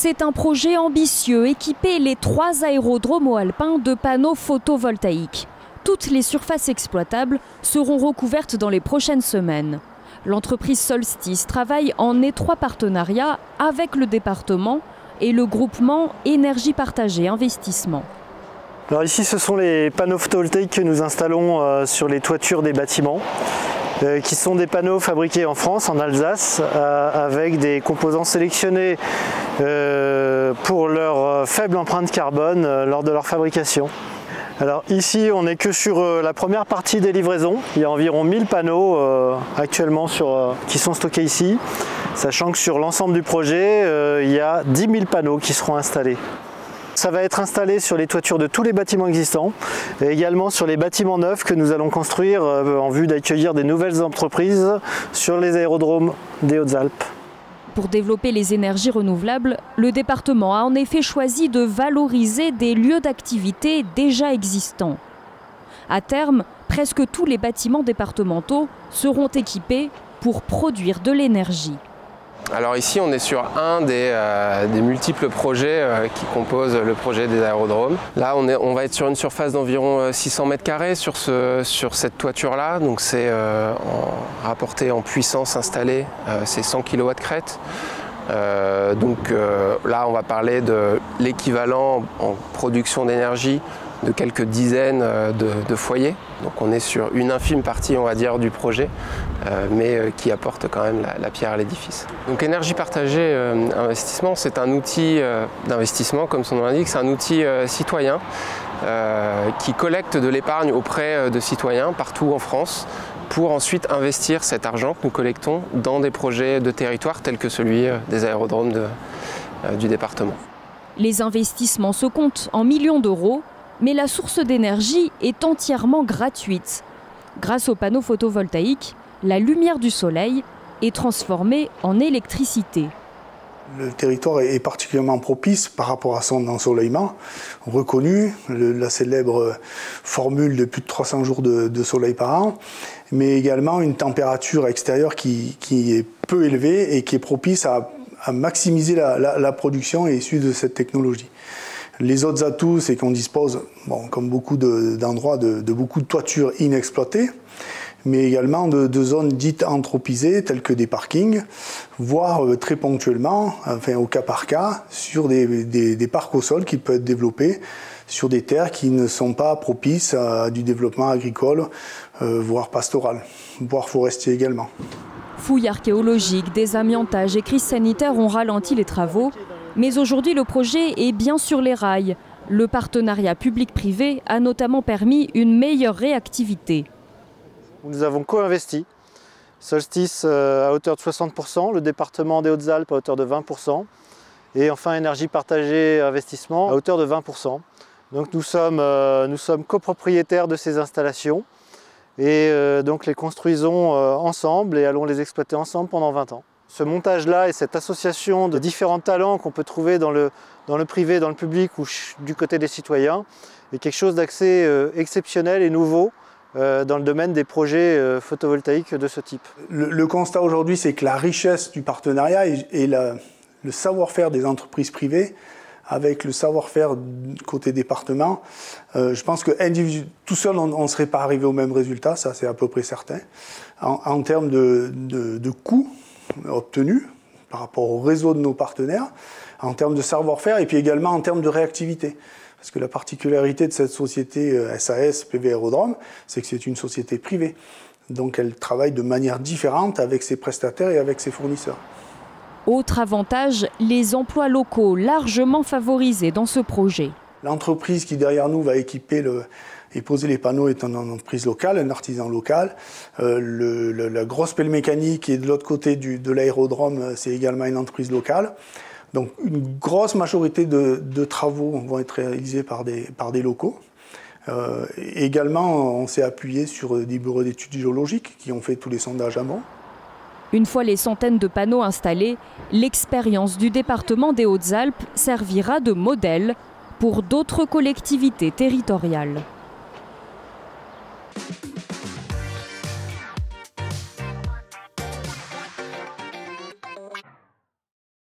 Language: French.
C'est un projet ambitieux, équiper les 3 aérodromes alpins de panneaux photovoltaïques. Toutes les surfaces exploitables seront recouvertes dans les prochaines semaines. L'entreprise Solstice travaille en étroit partenariat avec le département et le groupement Énergie Partagée Investissement. Alors ici, ce sont les panneaux photovoltaïques que nous installons sur les toitures des bâtiments, qui sont des panneaux fabriqués en France, en Alsace, avec des composants sélectionnés pour leur faible empreinte carbone lors de leur fabrication. Alors ici, on n'est que sur la première partie des livraisons. Il y a environ 1000 panneaux actuellement qui sont stockés ici, sachant que sur l'ensemble du projet, il y a 10 000 panneaux qui seront installés. Ça va être installé sur les toitures de tous les bâtiments existants et également sur les bâtiments neufs que nous allons construire en vue d'accueillir des nouvelles entreprises sur les aérodromes des Hautes-Alpes. Pour développer les énergies renouvelables, le département a en effet choisi de valoriser des lieux d'activité déjà existants. À terme, presque tous les bâtiments départementaux seront équipés pour produire de l'énergie. Alors ici, on est sur un des multiples projets qui composent le projet des aérodromes. Là, on va être sur une surface d'environ 600 mètres carrés sur cette toiture-là. Donc c'est rapporté en puissance installée, c'est 100 kW crête. Là, on va parler de l'équivalent en production d'énergie de quelques dizaines de foyers. Donc on est sur une infime partie, on va dire, du projet, mais qui apporte quand même la pierre à l'édifice. Donc Énergie Partagée Investissement, c'est un outil d'investissement, comme son nom l'indique, c'est un outil citoyen qui collecte de l'épargne auprès de citoyens partout en France pour ensuite investir cet argent que nous collectons dans des projets de territoire tels que celui des aérodromes du département. Les investissements se comptent en millions d'euros, mais la source d'énergie est entièrement gratuite. Grâce aux panneaux photovoltaïques, la lumière du soleil est transformée en électricité. Le territoire est particulièrement propice par rapport à son ensoleillement reconnu, la célèbre formule de plus de 300 jours de soleil par an, mais également une température extérieure qui est peu élevée et qui est propice à maximiser la production issue de cette technologie. Les autres atouts, c'est qu'on dispose, comme beaucoup d'endroits, de beaucoup de toitures inexploitées, mais également de zones dites anthropisées, telles que des parkings, voire très ponctuellement, enfin au cas par cas, sur des parcs au sol qui peuvent être développés sur des terres qui ne sont pas propices à du développement agricole, voire pastoral, voire forestier également. Fouilles archéologiques, désamiantage et crise sanitaire ont ralenti les travaux. Mais aujourd'hui, le projet est bien sur les rails. Le partenariat public-privé a notamment permis une meilleure réactivité. Nous avons co-investi. Solstice à hauteur de 60%, le département des Hautes-Alpes à hauteur de 20%, et enfin Énergie Partagée Investissement à hauteur de 20%. Donc nous sommes copropriétaires de ces installations et donc les construisons ensemble et allons les exploiter ensemble pendant 20 ans. Ce montage-là et cette association de différents talents qu'on peut trouver dans le privé, dans le public ou du côté des citoyens est quelque chose d'assez exceptionnel et nouveau dans le domaine des projets photovoltaïques de ce type. Le constat aujourd'hui, c'est que la richesse du partenariat et le savoir-faire des entreprises privées avec le savoir-faire côté département, je pense que tout seul, on ne serait pas arrivé au même résultat, ça c'est à peu près certain. En termes de coûts obtenus par rapport au réseau de nos partenaires, en termes de savoir-faire et puis également en termes de réactivité. Parce que la particularité de cette société SAS PV Aérodrome, c'est que c'est une société privée. Donc elle travaille de manière différente avec ses prestataires et avec ses fournisseurs. Autre avantage, les emplois locaux largement favorisés dans ce projet. L'entreprise qui derrière nous va équiper et poser les panneaux est une entreprise locale, un artisan local. La grosse pelle mécanique qui est de l'autre côté de l'aérodrome, c'est également une entreprise locale. Donc une grosse majorité de travaux vont être réalisés par des locaux. Également, on s'est appuyé sur des bureaux d'études géologiques qui ont fait tous les sondages amont. Une fois les centaines de panneaux installés, l'expérience du département des Hautes-Alpes servira de modèle pour d'autres collectivités territoriales.